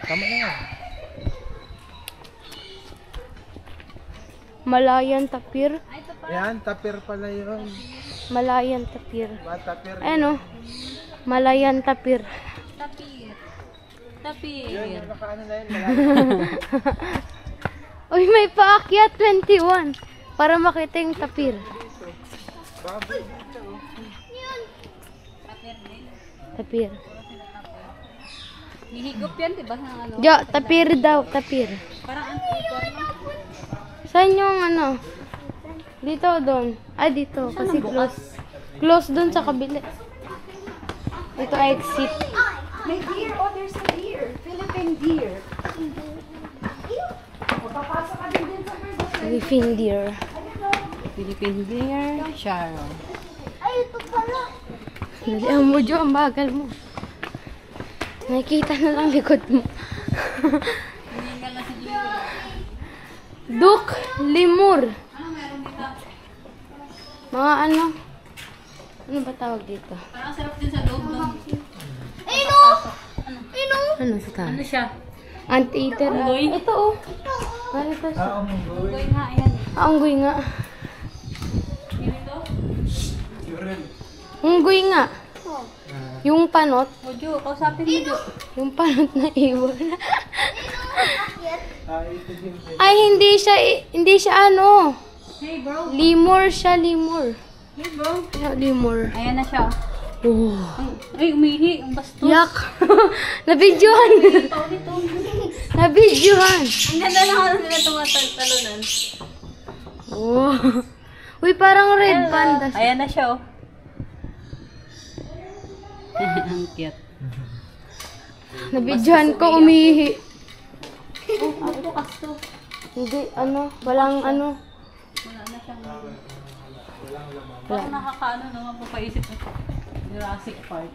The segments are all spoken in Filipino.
Tama na yan. Malayan Tapir. Yan, tapir pala yun. Malayan Tapir. Ba, tapir. Ano? Malayan Tapir. Tapir. Tapir. Yun, nakaano na yun. Uy, may paakyat 21. Para makita yung tapir. Baboy dito. Tapir. Hihigop yan, diba? Ng ano? Jo, tapir daw, tapir. Parang antitor, no? Saan yung ano? Dito o doon? Ah, dito. Kasi close. Close doon sa kabila. Dito exit. May deer. Oh, there's a deer. Philippine deer. Papasok ka din sa bird. Philippine deer. Philippine deer, Sharon. Ay, ito pala. Dalihan mo, Jo. Ang bagal mo. Nakikita na lang likod mo. Hiningal na si Gio. Duk Limur. Ano meron dito? Mga ano? Ano ba tawag dito? Parang sarap din sa loob doon. Ano sa tawag? Ano siya? Anteater. Unggoy? Ito oh. Ano ito siya? Unggoy nga, ayan. Unggoy nga. Yun ito? Unggoy nga. Yung panot. O, Jo, kausapin mo, Jo. Yung panot na iwan. Ito din. Ay, hindi siya ano. Hey, bro. Limur siya, limur. Hey, bro. Limur. Ayan na siya. Oh. Ay, umihi. Ang bastos. Yak. Nabidyohan. Paulit, Nabidyohan. Ang ganda na ano sila tumatalo-talunan. Oh. Uy, parang red panda siya. Ayan na siya, oh. Ang cute. Nabidyohan ko, umihi. Oh, ako to, kasto. Hindi, ano, walang ano. Wala na siyang... Parang nakakaano naman po paisip ko. Jurassic Park.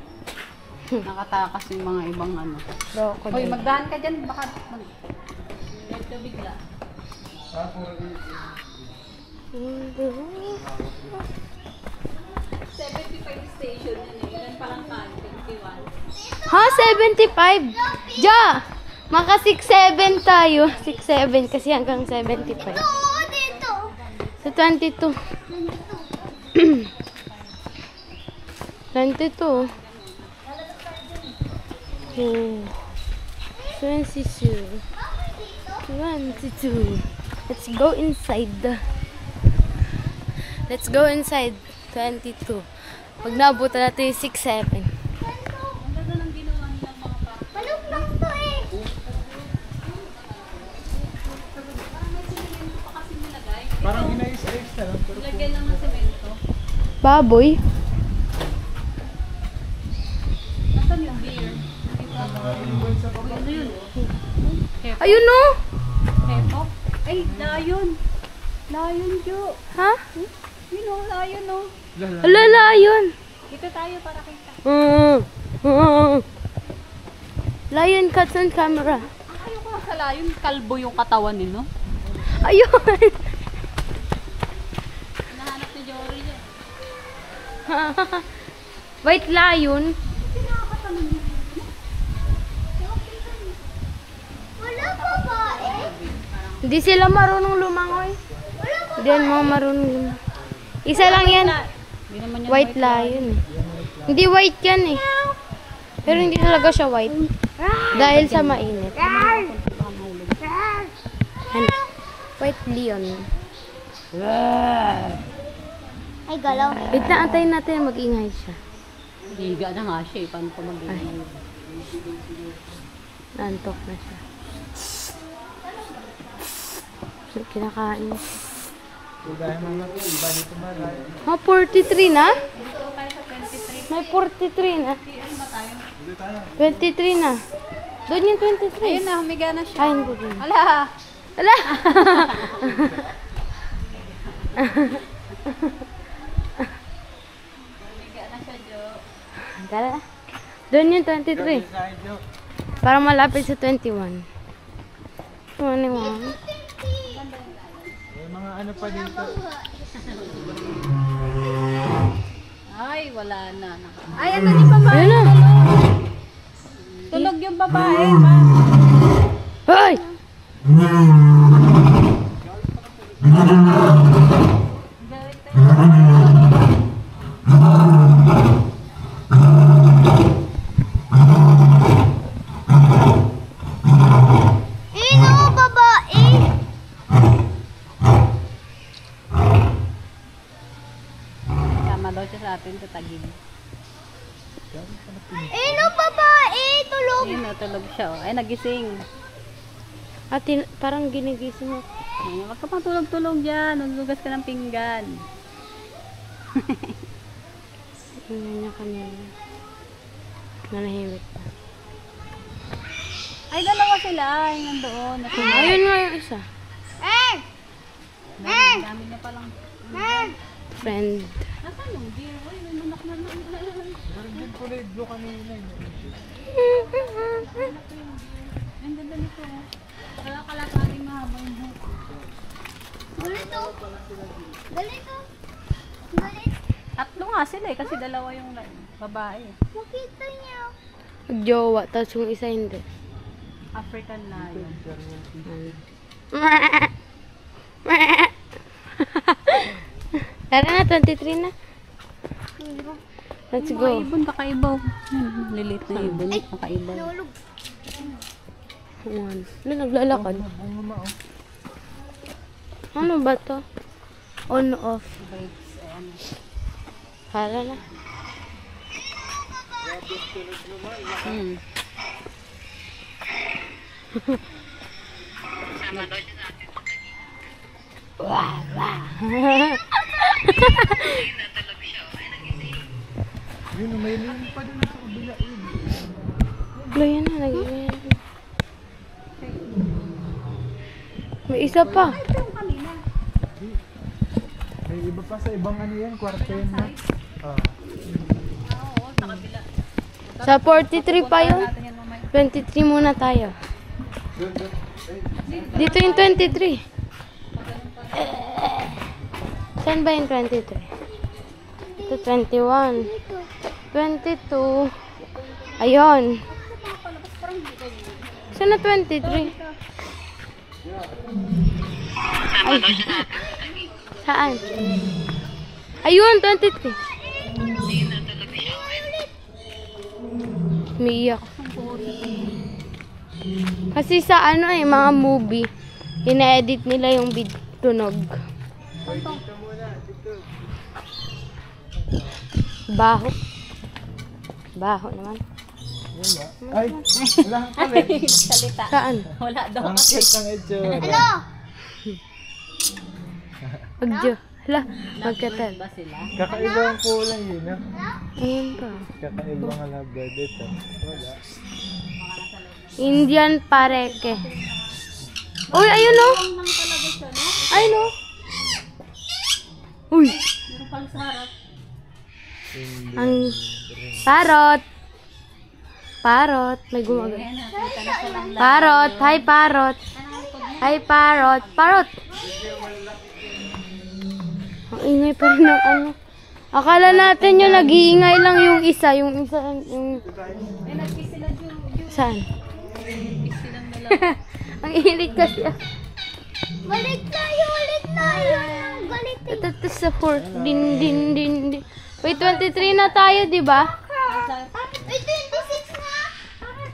Nakatakas yung mga ibang ano. Hoy, Crocodile. magdahan ka dyan. Baka Let ka bigla. Ah, puro dito. 75 station yun eh. Ilan palang kan? 21. Ha? 75? Ja! Maka 6'7 tayo. 6'7 kasi hanggang 75. Oo, dito. Sa 22. 22. Oh. 22. 22. Let's go inside. Let's go inside. 22. Pag nabutan natin yung 6'7. Ang ganda ng ginawa nilang mga pa. Manok lang to eh. Parang inayos-ayos na lang. Pero Lagyan lang ng semento. Baboy? Nasaan yung beer? Ano yun? Kepo? Ayun no! Kepo? Ay, layon. Layon, Jo. Ha? Yun o, layon o. Alala, ayun. Dito tayo para kita. Lion cuts on camera. Ayoko nga sa layon. Kalbo yung katawan nilo. Ayun! Nahanap ni Jory yun. White lion. Wala pa ba eh? Hindi sila marunong lumangoy. Hindi yan mga marunong lumangoy. Isa lang yan. Hindi naman yan White lion eh. Hindi white yan eh. Pero hindi talaga siya white. Dahil sa mainit. Ano? White lion. Ay, galaw. Wait na, antayin natin mag-ingay siya. Higa na nga siya eh. Paano pa mag-ingay? Nantok na siya. Kinakain. dahil mga iba dito ba? Oh, 43 na? Dito tayo sa 23. May 43 na. Ano ba tayo? 23 na. Doon yung 23. Ayun na, humiga na siya. Ay, hindi din. Ala! Ala! Humiga na siya, Jo. Tara. Doon yung 23. Para malapit sa 21. 21. May mga ano pa dito. Ay, wala na. Ay, ano yung babae? Ayun na. Tulog yung babae. Ma. sa atin tatagin. Eh, no, babae! Tulog! Ayun, natulog siya. Oh. Ay, nagising. Ate, parang ginigising ako. Ayun, wag ka pang tulog-tulog dyan. Naglugas ka ng pinggan. Tingnan niya kanina. Nanahimik na. Ay, dalawa sila. Ay, nandoon. Ayun nga yung isa. Dami niya palang. Friend. Nasaan yung deer? Uy, may manak na naman. Meron din kulay blue kanina. Ang ganda nito. Kaya kalakating mahaba yung buhok. Galito. Galito. Galit. Tatlo nga sila eh, kasi dalawa yung babae. Makita niya. Jowa, tapos yung isa hindi. African lion. Tara na, 23 na. Let's Mga go. ibon, kakaibaw. Lilit na ibon, kakaibaw. Ano, naglalakad. Bumama oh. Ano ba to? On, off. Brakes, ayan. Para na. Hmm. Yun, may link pa din sa kabila. Wala yan na, nag-iwan. May isa pa. May iba pa sa ibang ano yan, kwarto yan na. Oo, sa kabila. Sa 43 pa yun. Natin yan mamaya. 23 muna tayo. Dito yung 23. Saan ba yung 23? Ito 21. 22. Ayun. Saan na 23? Ay. Saan? Ayun, 23. Umiiyak. Kasi sa ano mga movie, ina-edit nila yung tunog. Baho. Baho naman. Ay, wala kang palit. Salita. Saan? Wala daw Ang kasi. cute ng itsura. Magjo. Hala, magkatal. Ba sila? Kakaiba ang kulay yun. ah. Ayun pa. Kakaiba nga lovebird ito. Wala. Indian pareke. Uy, ayun o. Nang talaga siya, no? Ayun o. Uy. Meron pang sa harap. Ang parot. Parot. May gumagano. Ayan, nakita na siya lang. Parot. Hi, parot. Hi, parot. Parot. Ang ingay pa rin ng ano. Akala natin yung nag-iingay lang yung isa. Yung isa, yung... Eh, nag-kiss sila yung Saan? kiss silang dalawa. Ang init kasi. Balik tayo, ulit tayo. Galit. Ito sa 4. Din, din, din, din. Wait, 23 na tayo, di ba? Ay, 26 na.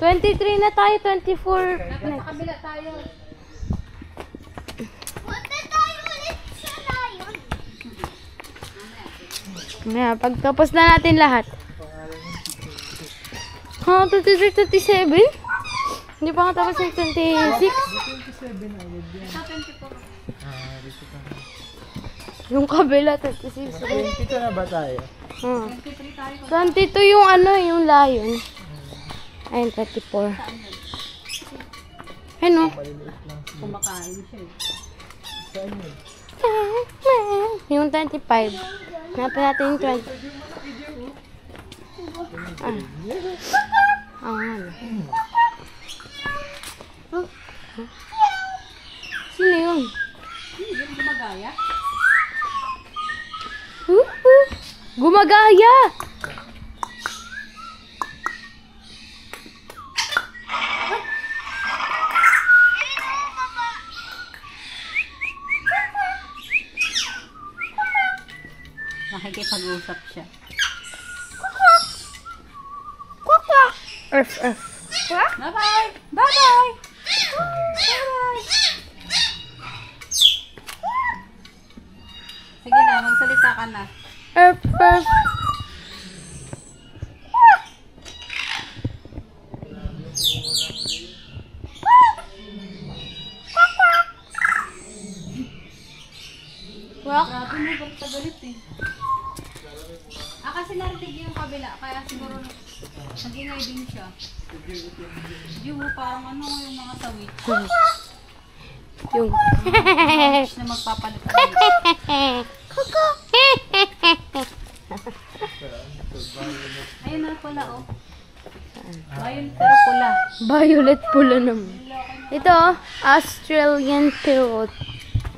23 na tayo, 24. Sa kabila tayo. Punta tayo ulit sa layon. Ngayon, pagtapos na natin lahat. Ha, 23, 27? Hindi pa nga tapos yung 26. 27 agad yan. Sa 24. Dito pa. Yung kabila, 26. 22 na ba tayo? 23 tayo. 22 yung ano, yung lion. Ayun, 24. Ano? Kumakain siya eh. Saan yun? Yung 25. Hanapin natin yung 20. Ano? Sino yun? Yung gumagaya. Gumagaya! Nakikipag-usap siya. Earth, earth. Bye-bye! Bye-bye! Bye-bye! Sige na, magsalita ka na. Earth first. Grabe mo, ba't tagalit eh? Kasi narinig yung kabila, kaya siguro nag-ingay din siya. Yung parang ano yung mga sawit. Yung Na magpapalit. Ayun na pala oh. Ayun pero pula. violet pula naman. Ito, Australian parrot.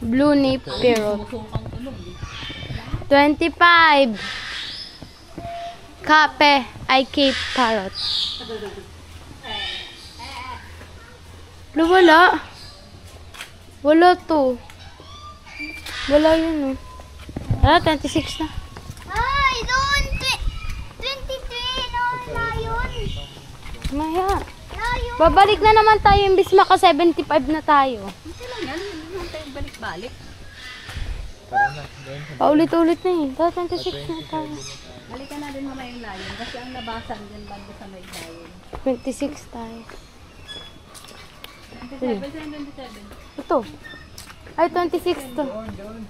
Blue nape parrot. Musukang tunog eh. 25. Kape ay Cape Parrot. Wala. Wala to. Wala yun, oh. 26 na. Ay, doon! 23! No, layon! Maya. Layon! Babalik na naman tayo, imbis maka 75 na tayo. Hindi lang yan, hindi lang tayo balik-balik. Tara na. Doon. Paulit-ulit na eh. 26 na tayo. Halika na din mamaya yung layon kasi ang labasan dyan banda sa may layon. 26 tayo. 27. Ito. Ay, 26 to. Doon, doon.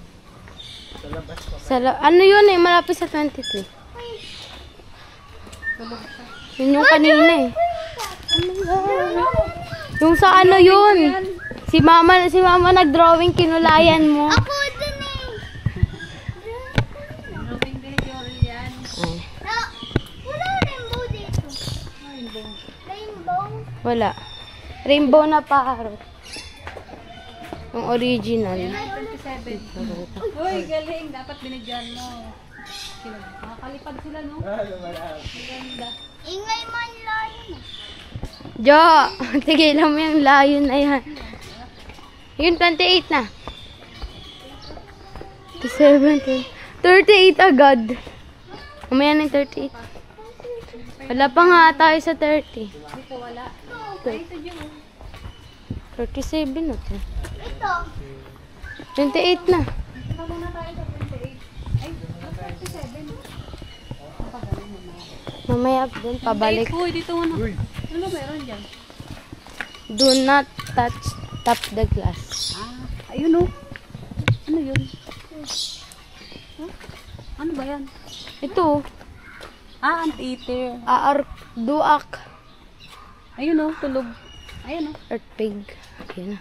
Sa labas pa. Ano yun eh, malapit sa 23. Yun yung kanina eh. Yung sa ano yun? Si mama nag-drawing, kinulayan mo. Ako dun eh! Drawing behavior yan. Na, wala rainbow dito. Rainbow? Wala. Rainbow na parrot. Yung original. 27. Uy, galing. Dapat binigyan mo. Nakakalipad sila, no? Ang ganda. Ingay man layon. Jo! Tigilan mo yung layon na yan. Yun, 28 na. 27, 38 agad. Mamaya na yung 38. Wala pa nga tayo sa 30. Dito wala. Ay, ito dyan. 37 na to. Ito. 28 na. Ito muna tayo sa 28. Ay, 37. Napagaling mo na. Mamaya dun, pabalik. Uy, dito muna. Uy. Ano meron dyan? Do not touch top the glass. Ah, ayun oh. Ano yun? Huh? Ano ba yan? Ito, Ah, anteater. duak, Ayun oh, tulog. Ayun oh. earth pig. Ayan na.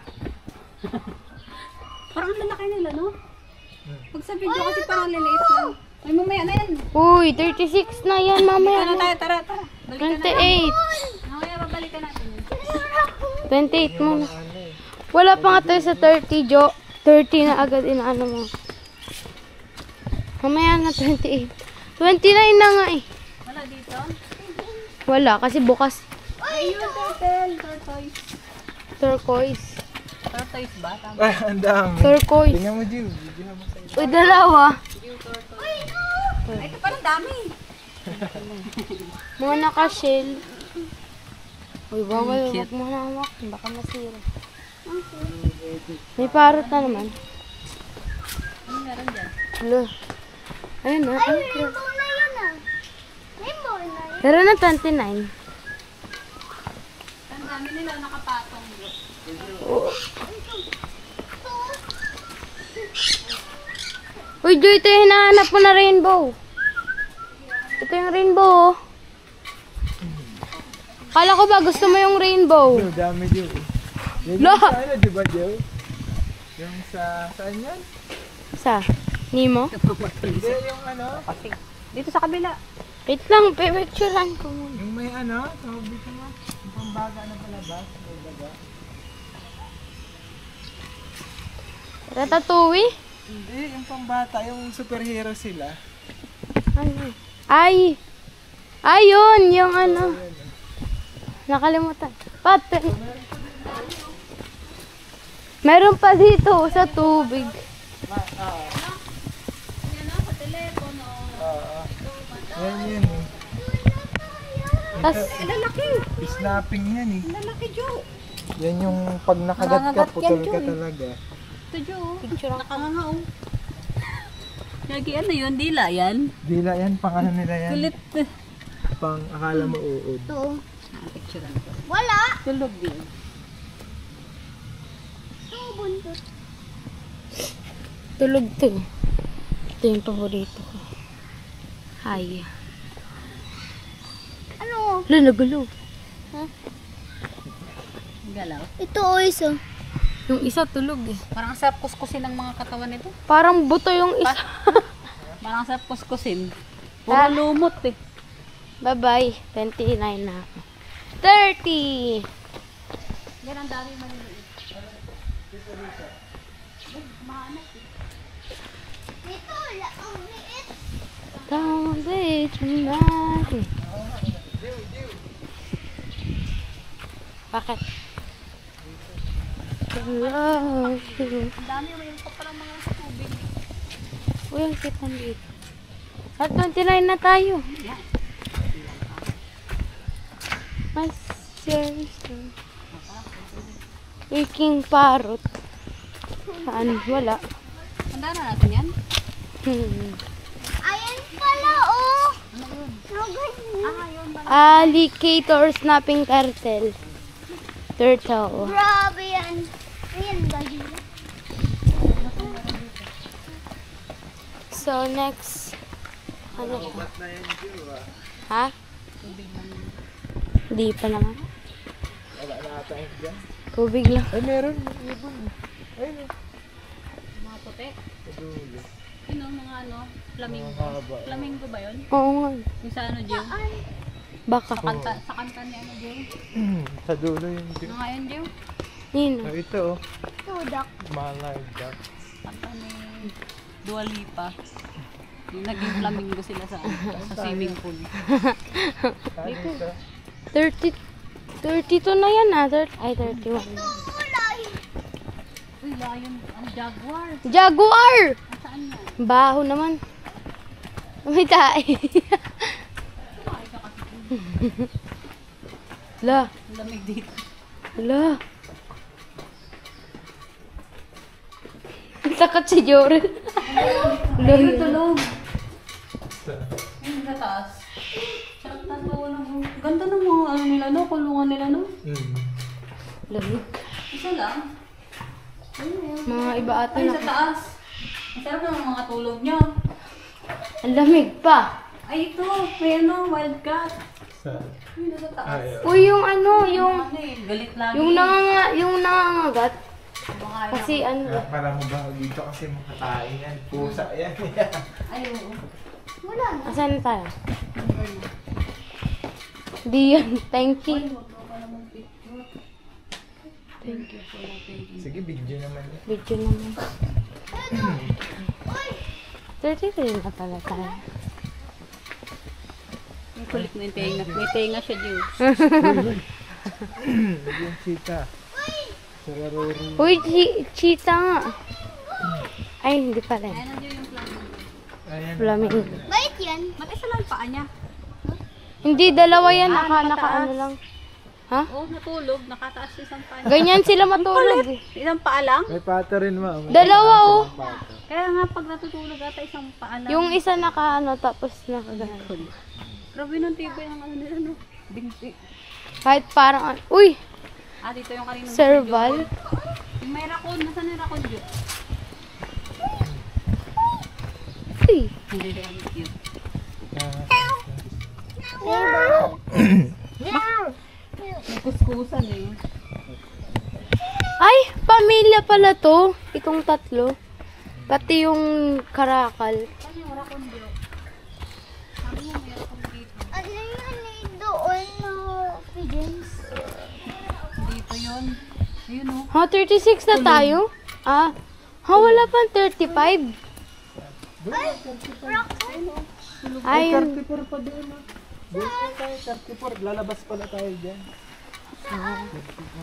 Parang ang lalaki nila, no? Pag sa video kasi parang liliit lang. Ay, mamaya na yan. Uy, 36 na yan, mamaya Tara na. tayo, tara, tara. Balikan na. 28. Mamaya, babalikan natin yun. 28 muna. Wala pa nga tayo sa 30, Jo. 30 na agad inaano mo. Mamaya na 28. 29 na nga eh. Wala dito? Wala, kasi bukas. Ayun, turtle. Tortoise. Turquoise. Tortoise ba? Tama. Ay, ang dami. Turquoise. Tingnan mo, Jill. Bigyan mo sa'yo. Uy, dalawa. Ay, ito parang dami. Mga naka-shell. Uy, bawal. Huwag mo na hawak. Baka masira. May parrot na naman. Ano meron dyan? Hello. Ayun na. Ang cute. Rainbow na yun ah. Rainbow na yun. Pero na 29. Ang dami nila nakapatong. Uy, Jo, ito yung hinahanap mo na rainbow. Ito yung rainbow. Oh. Kala ko ba gusto mo yung rainbow? Ang dami, Jill. Yan Lo! yung sa ano, di ba, Jill? Yung sa, saan yan? Sa Nemo? Hindi, yung ano? Dito sa kabila. Wait lang, picturean ko muna. Yung may ano? Tawag dito mo? Yung pambaga na palabas. Pambaga. Ratatouille? Hindi, yung pambata. Yung superhero sila. Ano? Ay! Ayun, yung ano. Nakalimutan. Pat! Meron pa dito sa tubig. Yan yun eh. Tas, Lalaki. Snapping yan eh. Lalaki, Jo. Yan yung pag nakagat ka, Nangangagat yan, putol ka Joy. talaga. Ito, Jo. picture ako. Nakanganga, oh. Lagi ano yun? Dila yan? Dila yan, pang ano nila yan. Kulit. Pang akala mo uod. Ito. Picture ko. Wala. Tulog din. Ito, buntot. Tulog to. Ito yung paborito ko. Hi. Ano? Wala, nagulo. Galaw. Ito, o isa. Yung isa tulog eh. Parang sarap kuskusin ng mga katawan nito. Parang buto yung isa. Parang sarap kuskusin. Puro lumot eh. Bye-bye. 29 na ako. 30! Yan ang dami maliliit. Ito, ang liit. Don't be tonight. Bakit? I love you. Ang dami may pa parang mga sa tubig. Uy, ang cute nandito. At 29 na tayo. My sister. Waking parrot. Saan? Wala. Handa na natin yan? Ayan pala, oh. Ano yun? Alligator snapping turtle. Turtle. Grabe yan. Ayan, lagi. So, next. Ano to? Ha? Hindi pa naman. Wala na ata yun dyan. Tubig lang. Ay, meron. Ibon. Ayun. Mga puti. Sa dulo. Yun ang mga ano, flamingo. Mga haba. Flamingo ba yun? Oo nga. Yung sa ano, Jill? Baka. Sa kanta ni ano, Jill? Sa dulo yung Ano nga yun, Jill? Yun. Oh, ito oh. Tudak. Malay duck. Kanta ni Dua Lipa. Yung naging flamingo sila sa swimming pool. Dito. 30, 32 na yan ah. Ay, 31. Uy, lion. Ang jaguar. Jaguar! Saan yan? Baho naman. May tae. La. Ang lamig dito. La. Takot si Jorel. Ayun, tulog. Ayun, sa taas. Sarap na tulog. Ganda ng mga ano nila, no? Kulungan nila, no? Lamig. Isa lang. Mga iba ata Ay, na. sa taas. Ang sarap ng mga tulog nyo. Ang lamig pa. Ay, ito. May ano, wildcat. Sa... Ayun, sa taas. Uy, yung ano, yung Ano eh, galit lagi. yung nangangagat. Mga Kasi ano, Para mo ba dito kasi makatain yan. Pusa yan. Ay, oo. Wala na. asan na tayo? Di yan. Thank you. Thank you. Sige, video naman yan. Video naman. 33 na pala tayo. Ang kulit mo yung tenga. May tenga siya, Jill. Yung chita. Sa raroro. Uy, cheetah nga. Ay, hindi pala. Ayan, nandiyo yung flamingo. Ayan. Flamingo. Bait yan. Ba't isa lang paa niya? Hindi, dalawa yan. Naka nakataas. ano lang. Ha? Oo, natulog. Nakataas isang paa. Ganyan sila matulog. eh. Isang paa lang? May pata rin ma. May Dalawa oh. pata. Kaya nga pag natutulog ata isang paa lang. Yung isa naka ano, tapos nakagano. Grabe ng tibay ng ano nila, no? Binti. Kahit parang, uy, Ah, dito yung kanina. serval. Yung may raccoon. Nasaan yung raccoon, Diyo? Uy, Hindi, ang cute. May kuskusan eh. ay, pamilya pala to. Itong tatlo. Pati yung karakal. Saan yung raccoon, Diyo? Sabi mo may raccoon dito. Ano yun doon na pigeons? Dito yun. Ayun, oh. Ha, 36 na tayo? Ah, ha, wala pang 35. Ayun. 34 pa doon ah. Doon tayo, 34. Lalabas pala tayo dyan.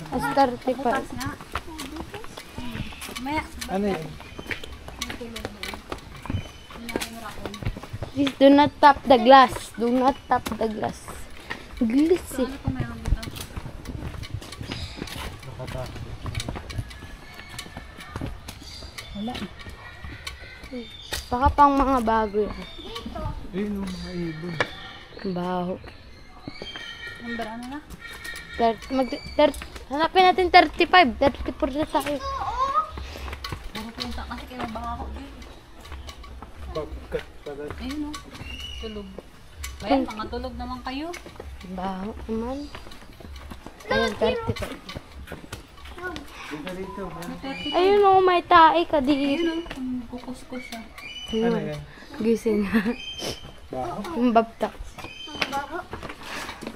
As 35. Bukas nga. Maya. Ano yun? Please do not tap the glass. Do not tap the glass. Glass eh. Ano kung meron dito? Nakatakot. Wala. Baka pang mga bago yan. Ayun, mga ibon. Baho. Number ano na? Hanapin natin 35. 34 na tayo. Puro punta kasi kaya baka ako dito. Pagkat pala. Ayun o. Tulog. Ayan, mga tulog naman kayo. Baho naman. Ayun, 35. Dito dito. Ayun o, may tae ka dito. Ayun o, kukuskus siya. Ano yan? Gising. Baho? Yung babtak. Ang baho.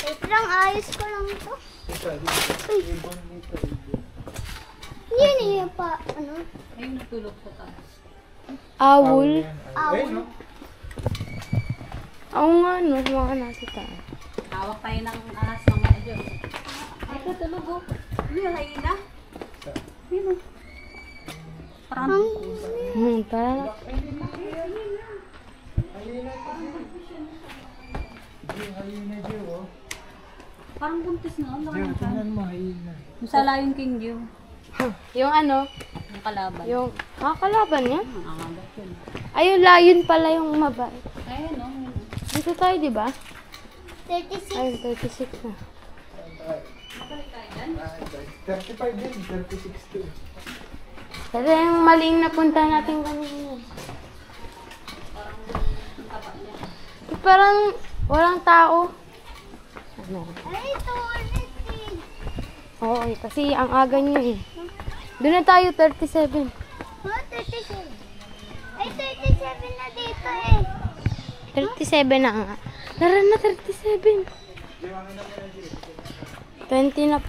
Wait lang, ayos ko lang ito. Dito, dito. Ibon dito. Ibon. Yan eh, pa, ano? Ayun, natulog sa taas. Owl. Ayun, no? Oo nga, no. Mga nasa tae. Hawak tayo ng ahas ng medyo. Ay, ito tulog o. Ano yung hayina? Ayun o. Parang Tara na. Hayina, Diyo, oh. parang buntis na. Ang laki Diyo, ng kan. tingnan mo, hayina. Yung sa Lion King Diyo. Yung ano, Yung kalaban. yung kalaban niya. Ang angagat yun. Ayun, lion pala yung mabait. Ayun o. Dito tayo, di ba? 36. Ayun, 36 na. 35 din, 36 din. Kasi yung maling napunta natin kanina. Parang walang tao. Ano? Ay, ito ulit eh. Oo, kasi ang aga nyo eh. Doon na tayo, 37. Oh, 37. Ay, 37 na dito eh. 37 na nga. Tara na, 37. 20 na po.